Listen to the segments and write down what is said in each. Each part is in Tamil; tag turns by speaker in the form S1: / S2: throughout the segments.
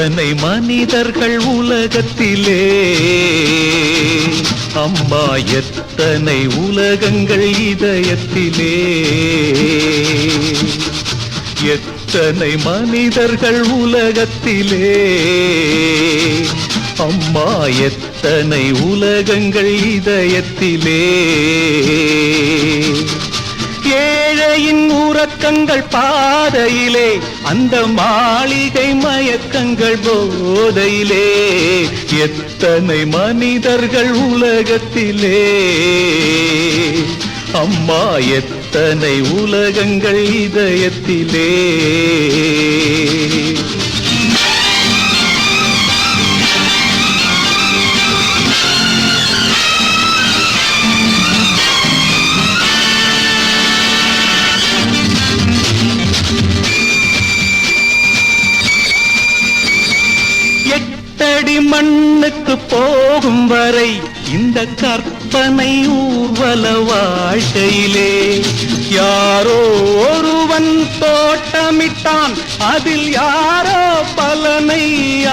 S1: எத்தனை மனிதர்கள் உலகத்திலே, அம்மா எத்தனை உலகங்கள் இதயத்திலே. எத்தனை மனிதர்கள் உலகத்திலே, அம்மா எத்தனை உலகங்கள் இதயத்திலே. ஏழையின் உறக்கங்கள் பாதையிலே, அந்த மாளிகை மயக்கங்கள் போதையிலே. எத்தனை மனிதர்கள் உலகத்திலே, அம்மா எத்தனை உலகங்கள் இதயத்திலே. எட்டடி மண்ணுக்கு போகும் வரை இந்த கற்பனை ஊர்வல வாழ்க்கையிலே, யாரோ ஒருவன் தோட்டமிட்டான், அதில் யாரோ பலனை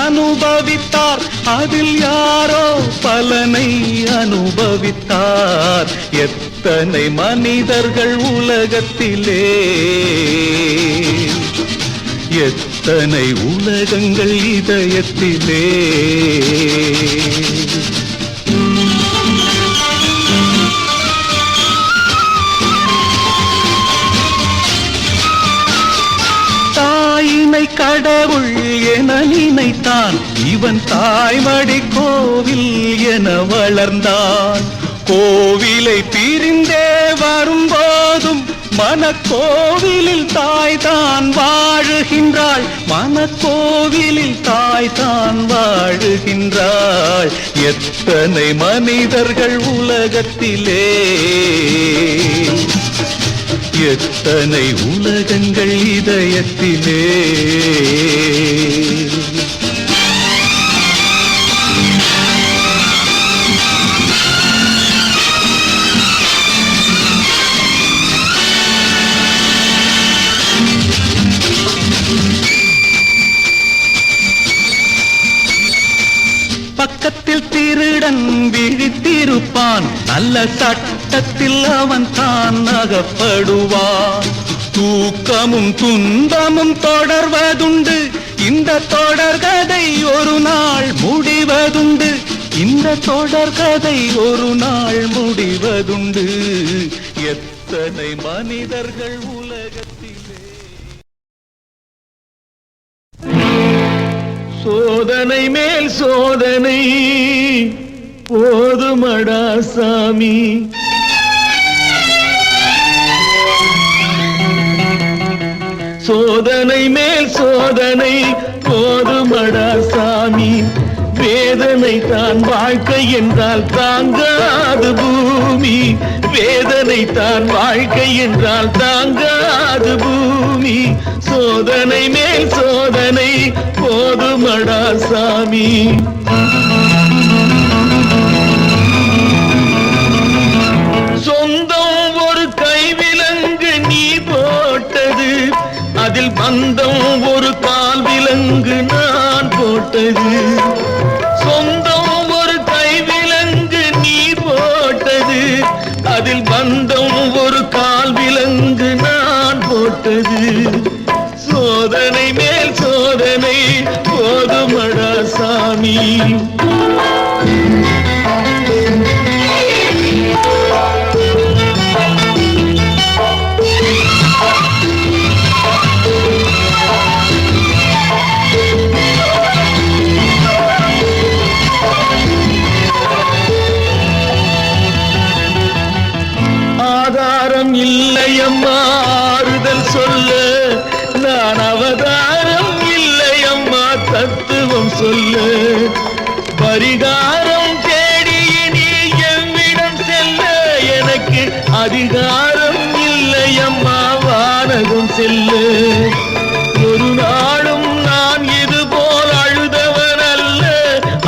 S1: அனுபவித்தார். அதில் யாரோ பலனை அனுபவித்தார். எத்தனை மனிதர்கள் உலகத்திலே, எத்தனை உலகங்கள் இதயத்திலே. தாயினை கடவுள் என நினைத்தான், இவன் தாய்மடி கோவில் என வளர்ந்தான். கோவிலை பிரிந்தே வரும்போதும் மனக்கோவிலில் தாய் தான் வாழுகின்றாள். மனக்கோவிலில் தாய் தான் வாழுகின்றாள். எத்தனை மனிதர்கள் உலகத்திலே, எத்தனை உலகங்கள் இதயத்திலே. பக்கத்தில் திருடன் விழித்திருப்பான், நல்ல சட்டத்தில் அவன் தான் அகப்படுவான். தூக்கமும் துன்பமும் தொடர்வதுண்டு, இந்த தொடர்கதை ஒரு நாள் முடிவதுண்டு. இந்த தொடர்கதை ஒரு நாள் முடிவதுண்டு. எத்தனை மனிதர்கள் உலகத்திலே. சோதனை மேல் சோதனை போதுமடா சாமி. சோதனை மேல் சோதனை போதுமடா சாமி. வேதனை தான் வாழ்க்கை என்றால் தாங்காது பூமி. வேதனை தான் வாழ்க்கை என்றால் தாங்காது பூமி. சோதனை மேல் சோதனை போதுமடா சாமி. சொந்தம் ஒரு கைவிலங்கு நீ போட்டது, அதில் பந்தம் ஒரு கால் விலங்கு நான் போட்டது. சொந்தம் ஒரு கைவிலங்கு நீ போட்டது, அதில் பந்தம் ஒரு கால் விலங்கு நான் போட்டது. சோதனை மேல் சோதனை போதுமடா சாமி. ஆதாரம் இல்லையம்மா ஆறுதல் சொல்ல, நான் அவதாரம் இல்லையம்மா தத்துவம் சொல்ல. பரிகாரம் தேடிய நீ எவ்விடம் செல்ல, எனக்கு அதிகாரம் இல்லையம்மா வானகம் செல்ல. ஒரு நாளும் நான் இது போல் அழுதவன் அல்ல,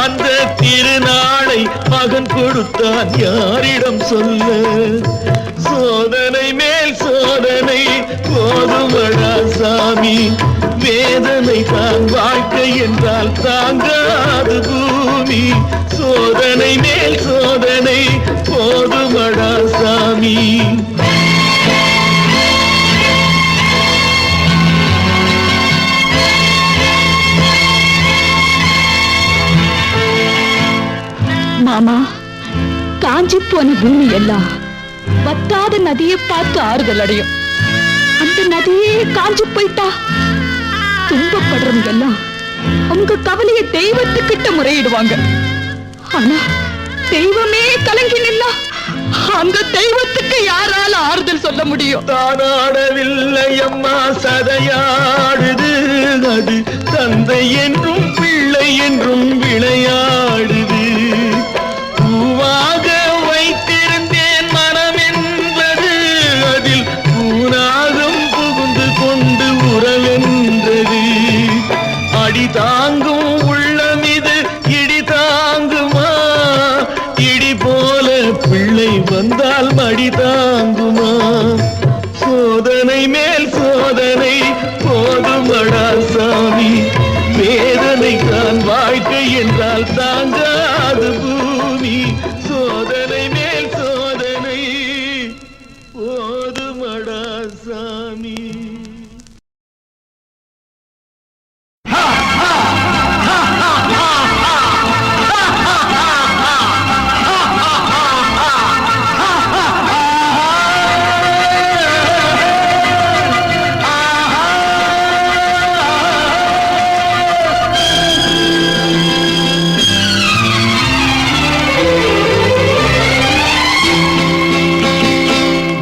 S1: அந்த திருநாளை மகன் கொடுத்தான் யாரிடம் சொல்ல. சோதனை மேல் சோதனை போதுமடா சாமி. வேதனை தான் வாழ்க்கை என்றால் தாங்காது பூமி. சோதனை மேல் சோதனை போதுமடா சாமி.
S2: மாமா, காஞ்சி போன பூமி எல்லாம் வத்தாத நதியை பார்த்து ஆறுதல் அடையும். அந்த நதியே காஞ்சி போயிட்டா துன்பப்படுறவங்க எல்லாம் அவங்க கவலையை தெய்வத்துக்கிட்ட முறையிடுவாங்க. ஆனா தெய்வமே கலங்கி நின்னா அந்த தெய்வத்துக்கு யாரால ஆறுதல் சொல்ல முடியும்?
S1: தானாடவில்லை அம்மா, சதையாடுது. அது தந்தை என்றும் பிள்ளை என்றும் விளையாடுது. பூவாக வைத்திருந்தேன் மனம் என்பது அதில் பூனாகம் புகுந்து கொண்டு உறவென்றது. அடி தாங்கும் உள்ளம் இது இடி தாங்குமா? இடி போல பிள்ளை வந்தால் மடி தாங்குமா? சோதனை மேல் சோதனை போதுமடா சாமி. வேதனை தான் வாழ்க்கை என்றால் தாங்காது பூமி. சோதனை மேல் சோதனை போதுமடா சாமி.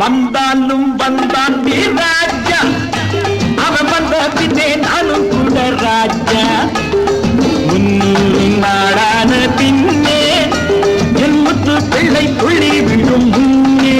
S1: வந்தாலும் வந்தான் ராஜா, அவன் வந்த பின்னே நானும் கூட ராஜா. 300 நாளான பின்னே என் முத்து பிள்ளை துள்ளி விடும் முன்னே.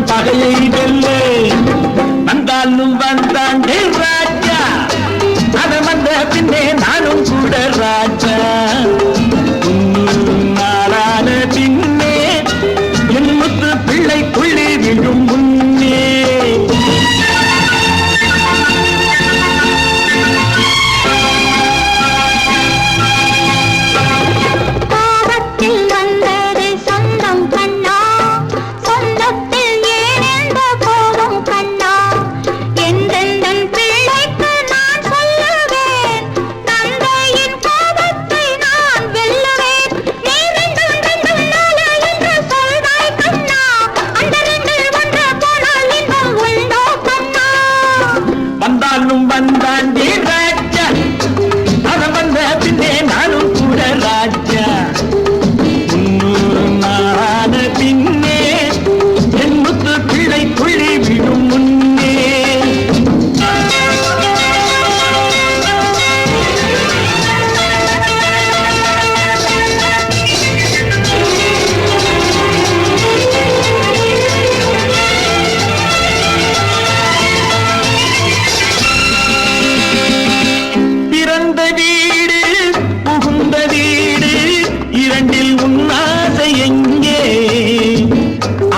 S1: பகையை வெல்ல வந்தாலும் வந்தான் ராஜா, அவன் வந்த பின்னே நானும் கூட ராஜா. 300 நாளான பின்னே என் முத்து பிள்ளை துள்ளி விடும் முன்னே.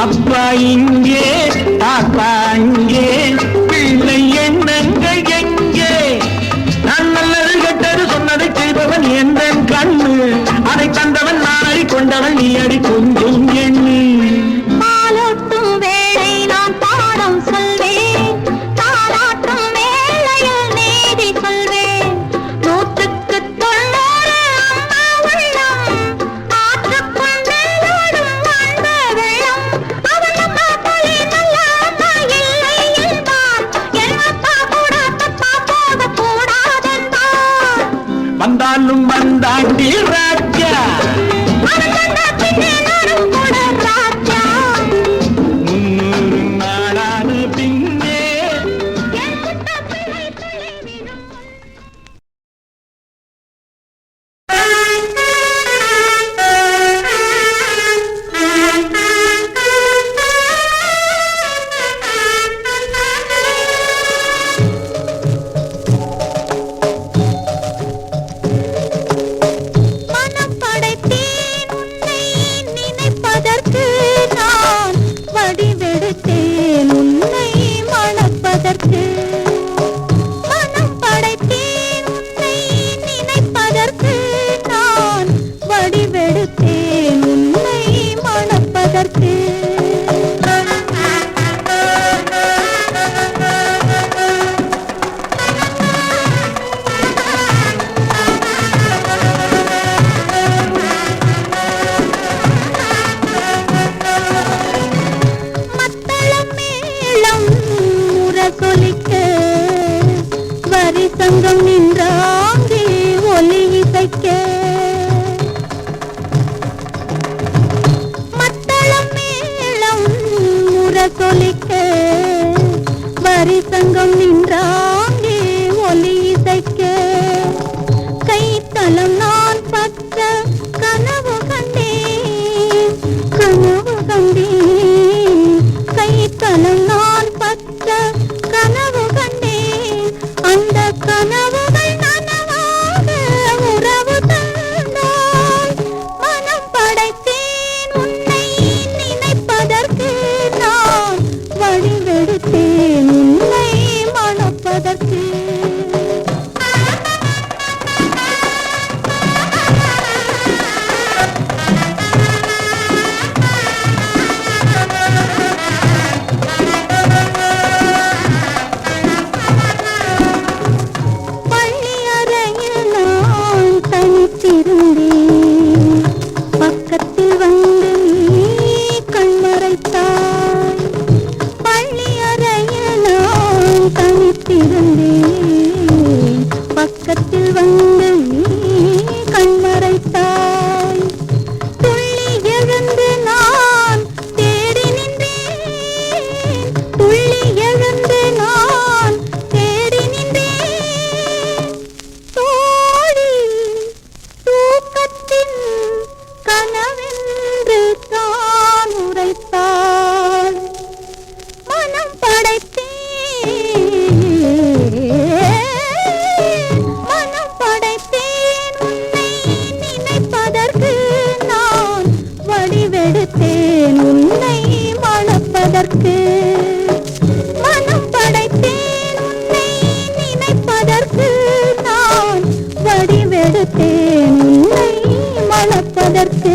S1: அப்பா இங்கே தாத்தா இங்கே பிள்ளை எண்ணங்கள் எங்கே? நான் நல்லது கெட்டது சொன்னதை செய்பவன் எந்த கண்ணு, அதை தந்தவன் நாளை கொண்டவன் நீ அடி கொஞ்சம் எண்ணு.
S3: பாலோட்டும் வேளை நான் பாடம் சொல்வேன், தாராட்டும் வேளையில் நீதி சொல்வேன். 100க்கு 90 அம்மா உள்ளம், ஆற்றுக்குள் மேலோடும் அந்த வெள்ளம். அவன் அம்மா போலே நல்ல அம்மா இல்லை என்பான், என் அப்பா கூட தப்பா போக கூடாதென்பான்.
S1: வந்தாலும் வந்தாண்டி ராஜா,
S3: அவன் வந்த பின்னே நான் முரசொலிக்க வரி சங்கம் நின்றாங்கே ஒலி இசைக்க மத்தளம் மேளம் முரசொலிக்க வரி சங்கம் நின்றாங்கே ஒலி இசைக்க கைத்தலம் நான் பற்ற கனவு கண்டேன் கனவு கண்டேன் கைத்தலம் நான் பற்ற கனவு கண்டேன் அந்த கனவுகள் நனவாக உறவு தந்தாய் மனம் படைத்தேன் உன்னை நினைப்பதற்கு நான் வழிவெடுத்தேன் உன்னை மணப்பதற்கு பக்கத்தில் வந்து நீ கண்மறைத்தாய் பள்ளி அறையில் நான் தனித்திருந்தேன் பக்கத்தில் வந்து நீ கண்மறைத்தாய் துள்ளி எழுந்து நான் தேடி நின்றேன் துள்ளி எழுந்து நான் தேடி நின்றேன் தோழி தூக்கத்தின் கனவென்று தான் உரைத்தாள் மனம் படைத்தேன் உன்னை நினைப்பதற்கு நான் வடிவெடுத்தேன் உன்னை மணப்பதற்கு மனம் படைத்தேன் உன்னை நினைப்பதற்கு நான் வடிவெடுத்தேன் உன்னை மணப்பதற்கு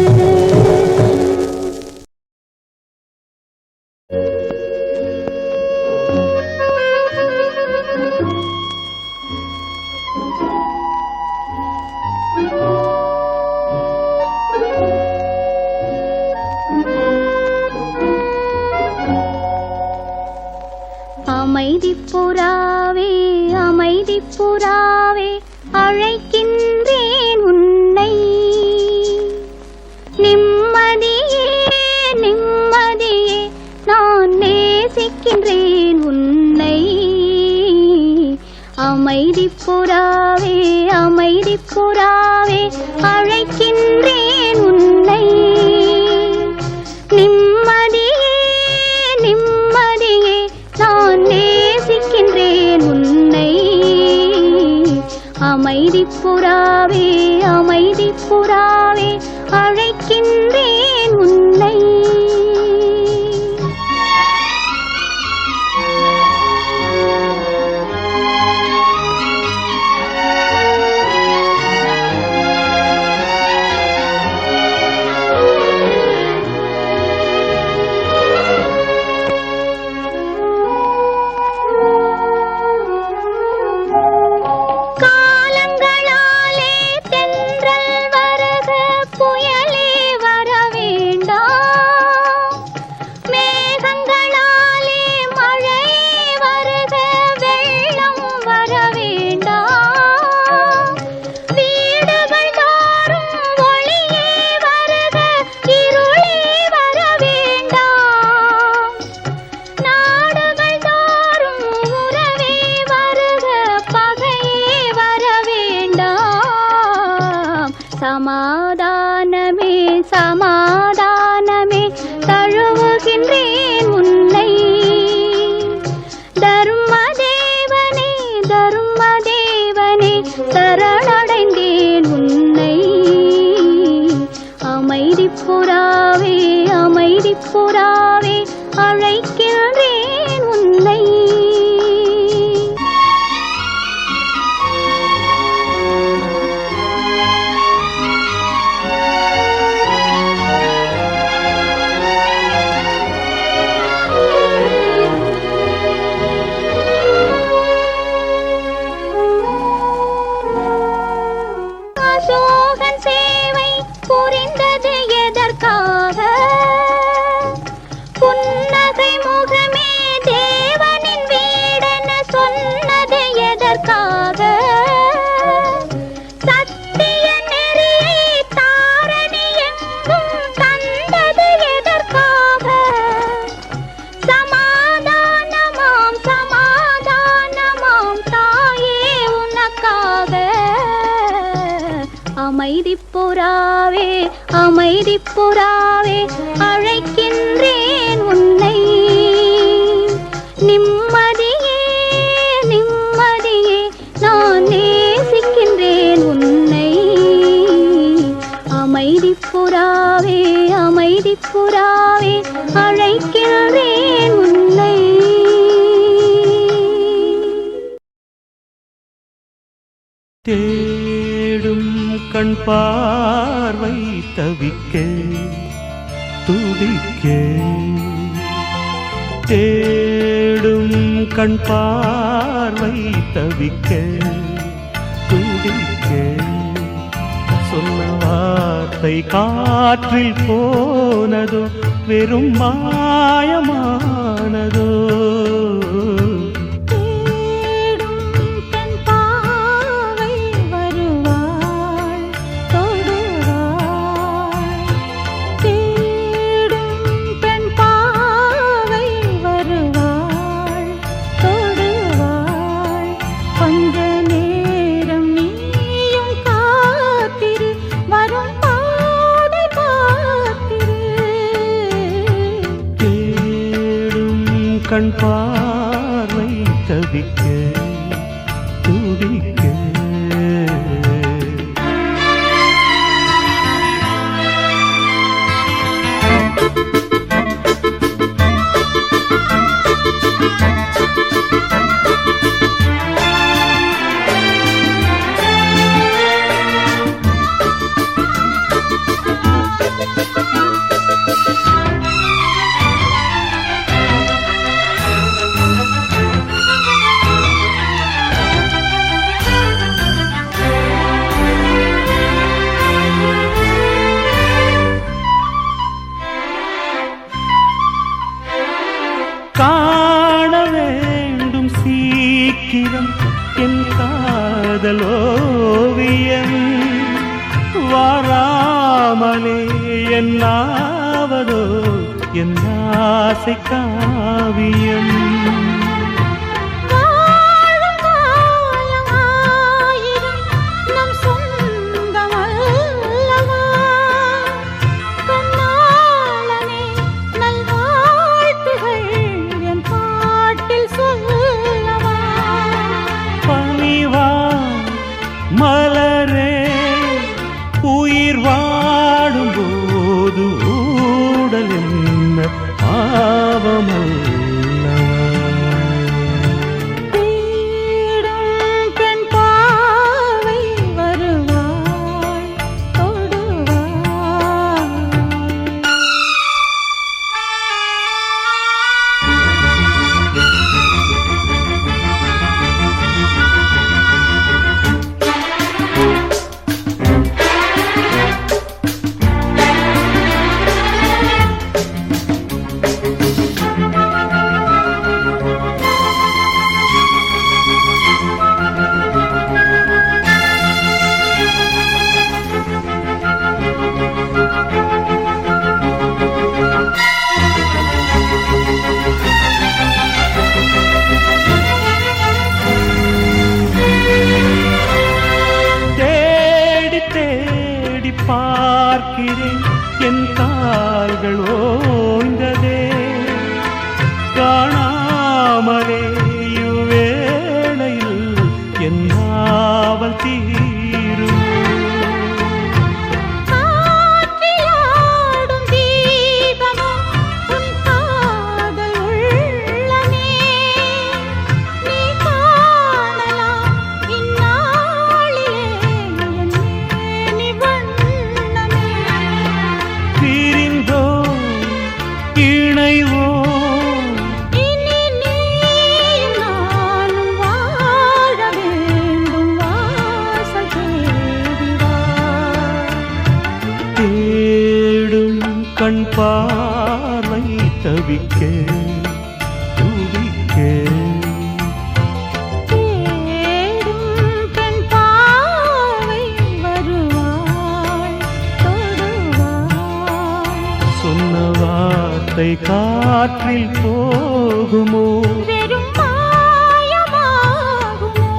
S3: அமைதி புறாவே அழைக்கின்றேன் உன்னை நிம்மதியே நிம்மதியே நான் நேசிக்கின்றேன் உன்னை அமைதி புறாவே அழைக்கின்றேன் உன்னை நிம்மதியே நிம்மதியே நான் நேசிக்கின்றேன் உன்னை அமைதி புறாவே அழைக்கின்றேன் உன்னை சமாதானமே தழுவுகின்றேன் உன்னை தர்மதேவனே சரணடைந்தேன் உன்னை அமைதி புறாவே அழைக்கின்றேன் உன்னை அமைதி புறாவே அழைக்கின்றேன் உன்னை. நிம்மதியே நிம்மதியே நான் நேசிக்கின்றேன் உன்னை. அமைதி புறாவே அமைதி புறாவே அழைக்கின்றேன் உன்னை.
S1: தேடும் கண் பார்வை தவிக்க துடிக்க. தேடும் கண் பார்வை தவிக்க துடிக்க. சொன்ன வார்த்தை காற்றில் போனதோ வெறும் மாயமானதோ. கண் பார்வை தவிக்க துடிக்க. காண வேண்டும் சீக்கிரம் என் காதலோவியம். வாராமலே என்னாவதோ என் ஆசை காவியம். மலரே உயிர் வாடும் போது ஊடல் என்ன பாவமல்லவா.
S3: பெண் பாவை வருவாள் தொடுவாள்.
S1: பார்க்கிறேன் என் கால்கள் ஓய்ந்ததே. காணாமலே இவ்வேளையில் என் நாவல் தீரும். கண் பார்வை தவிக்க துடிக்க.
S3: பெண் பாவை வருவாள் தொடுவாள்.
S1: சொன்ன வார்த்தை காற்றில் போகுமோ
S3: வெறும் மாயமாகுமோ.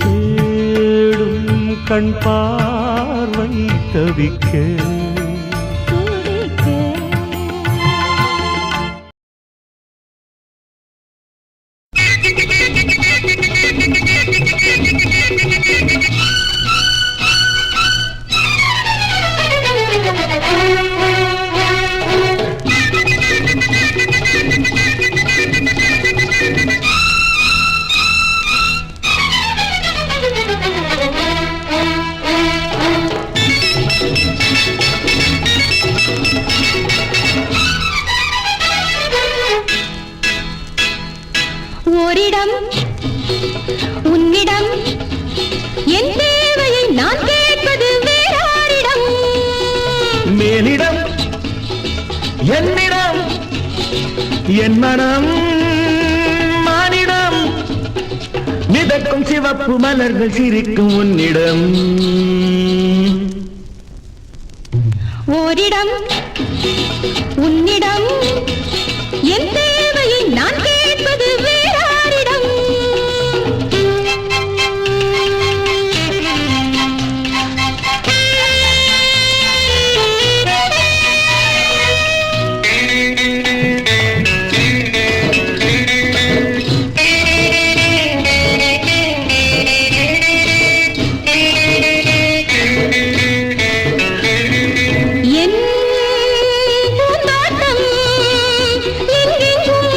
S1: தேடும் கண் பார்வை தவிக்க
S3: துடிக்க ஓரிடம் உன்னிடம் என் தேவையை நான் கேட்பது வேறாரிடம்
S1: மேலிடம் என்னிடம் என் மனம் மானிடம் மிதக்கும் சிவப்பு மலர்கள் சிரிக்கும் உன்னிடம்
S3: ஓரிடம் உன்னிடம் என் தேவையை நான் கேட்பது வேறாரிடம் என் பூந்தாட்டம் எங்கெங்கும்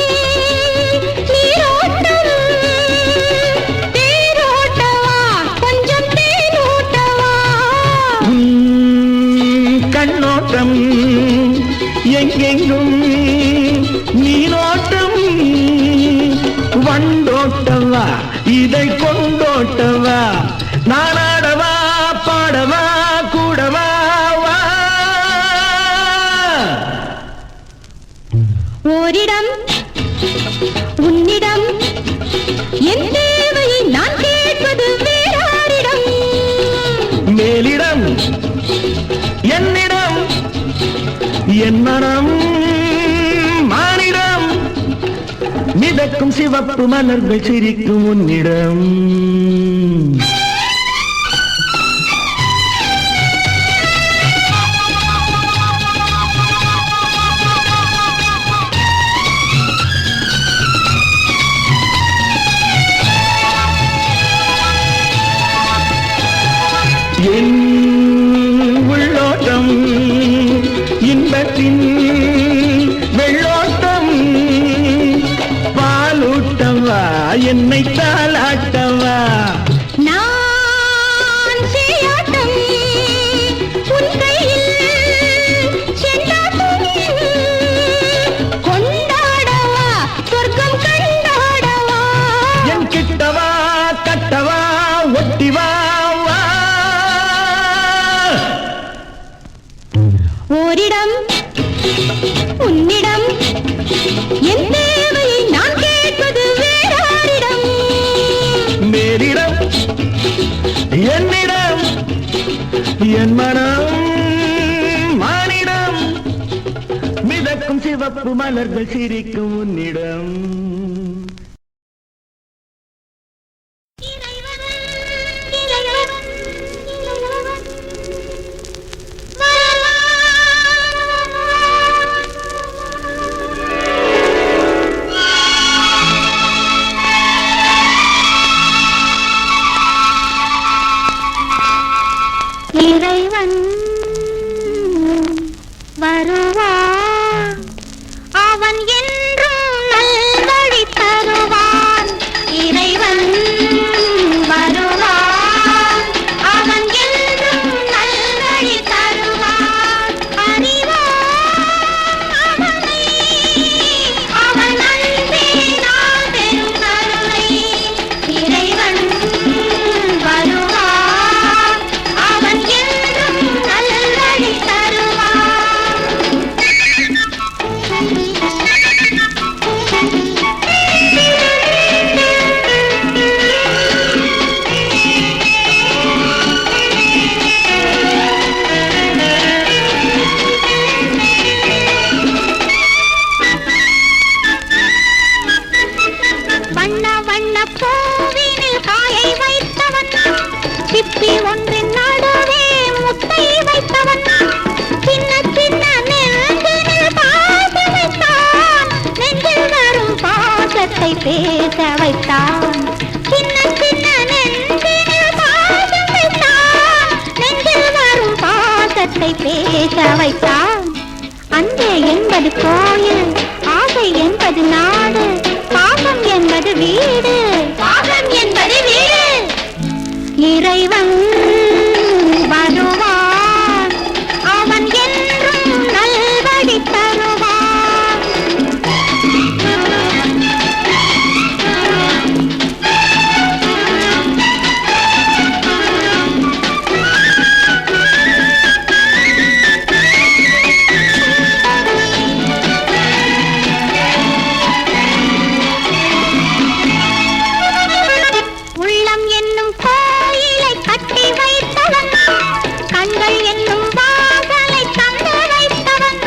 S3: நீரோட்டம் தேரோட்டவா கொஞ்சம் தேனூட்டவா
S1: கண்ணோட்டம் எங்கெங்கும் நீரோட்டம் வண்டோட்டவா இதை கொண்டோட்டவா நானாடவா பாடவா கூடவா வா
S3: ஓரிடம் உன்னிடம் என் தேவையை நான் கேட்பது வேறாரிடம்
S1: மேலிடம் என்னிடம் என் மனம் மானிடம் மிதக்கும் சிவப்பு மலர்கள் சிரிக்கும் உன்னிடம் என் உள்ளோட்டம் இன்பத்தின் வெள்ளோட்டம் பாலூட்டவா என்னை தாளாட்டவா
S3: நான் சேயாட்டம் உன் கையில் செண்டாட்டம் கொண்டாடவா சொர்க்கம் கண்டாடவா
S1: என் கிட்டவா கட்டவா ஒட்டிவா வா
S3: ஓரிடம் உன்னிடம் என் தேவையை நான் கேட்பது வேறாரிடம்
S1: மேலிடம் என்னிடம் என் மனம் மானிடம் மிதக்கும் சிவப்பு மலர்கள் சிரிக்கும் உன்னிடம்
S3: இறைவன் வருவான் அவன் என்றும் நல்வழி பாசத்தை பேச வைத்தான். சின்ன சின்ன நெஞ்சினில் பாசம் வைத்தான். நெஞ்சில் வரும் பாசத்தை பேச வைத்தான். அன்பு என்பது கோயில், ஆசை என்பது நாடு, பாசம் என்பது வீடு, பாசம் என்பது வீடு. இறைவன் வருவான், அவன் என்றும் நல்வழி தருவான். உள்ளம் என்னும் கோயிலை கட்டி வைத்தவன், கண்கள் என்னும் வாசலை தந்து வைத்தவன்.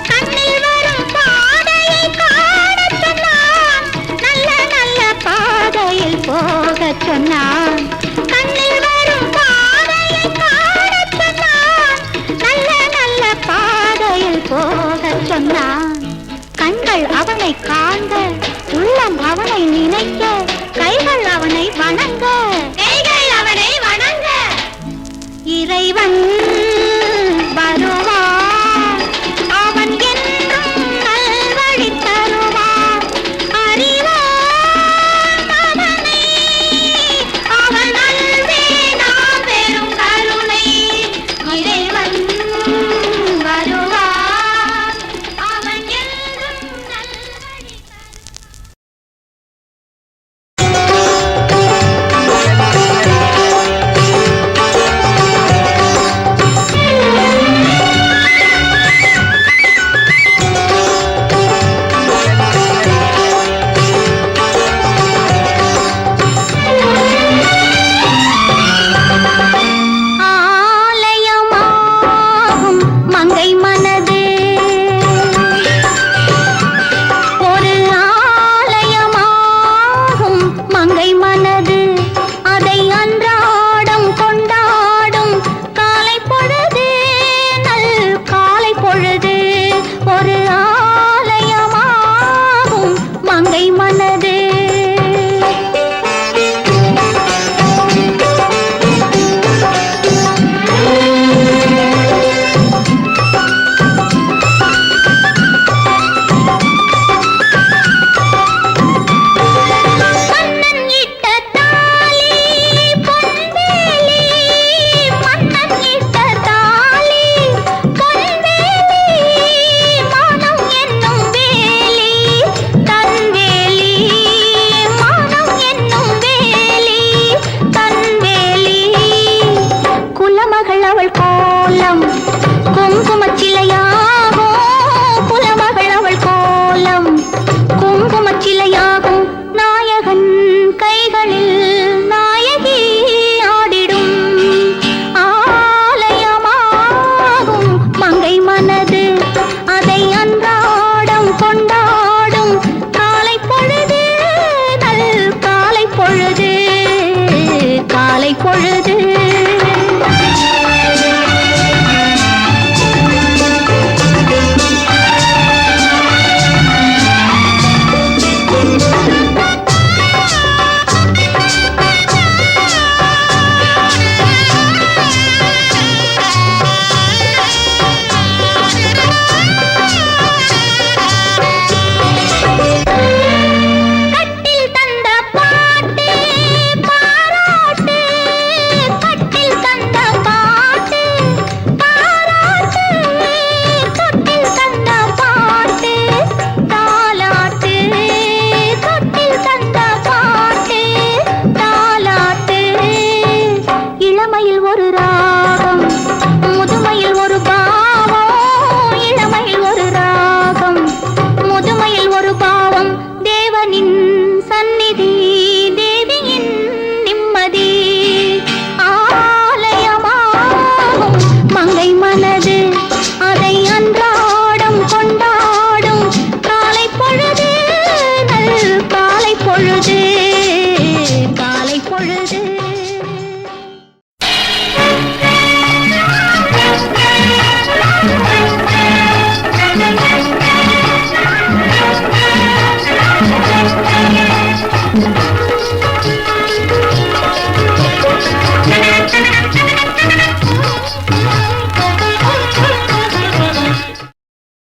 S3: கண்ணில் வரும் பாதையை காணச் சொன்னான், நல்ல நல்ல பாதையில் போகச் சொன்னான். கண்ணில் வரும் பாதையை காணச் சொன்னான், நல்ல நல்ல பாதையில் போகச் சொன்னான். கண்கள் அவனை காண்க, உள்ளம் அவனை நினைக்க, கைகள் அவனை வணங்க, கைகள் அவனை வணங்க. இறைவன் வருவான், அவன் என்றும் நல்வழி தருவான். அறிவான் அவனை, அவன் அன்பே நாம் பெரும் கருணை. இறைவன் வருவான், அவன் என்றும் நல்வழி ஆலயமாகும் மங்கை மனது, ஒரு ஆலயமாகும் மங்கை மனது. அதை அன்றாடம் கொண்டாடும் காலை பொழுது, நல் காலை பொழுது. ஒரு ஆலயமாகும் மங்கை மனது. மன்னன் இட்ட தாலி பொன்வேலி, மன்னன் இட்ட தாலி பொன்வேலி. மானம் என்னும் வேலி தன்வேலி, மானம் என்னும் வேலி தன்வேலி. குலமகள் அவள் கோலம் குங்குமச் சிலையாகும், குலமகள் அவள் கோலம் குங்குமச் சிலையாகும். நாயகன் கைகளில் நாயகி ஆடிடும் ஆலயமாகும் மங்கை மனது. அதை அன்றாடம் கொண்டாடும் காலை பொழுது, நல் காலை பொழுது, காலை பொழுது. கட்டில் தந்த பாட்டு பாராட்டு, கட்டில் தந்த பாட்டு பாராட்டு, தொட்டில் தந்த பாட்டு தாலாட்டு, தொட்டில் தந்த பாட்டு தாலாட்டு. இளமையில் ஒரு ராகம், முதுமையில் ஒரு பாவம். இளமையில் ஒரு ராகம், முதுமையில் ஒரு பாவம். தேவனின் சந்நிதி, தேவியின் நிம்மதி. ஆலயமாகும் மங்கை மனது. அதை அன்றாடம் கொண்டாடும் காலை பொழுது, நல் காலை பொழுது.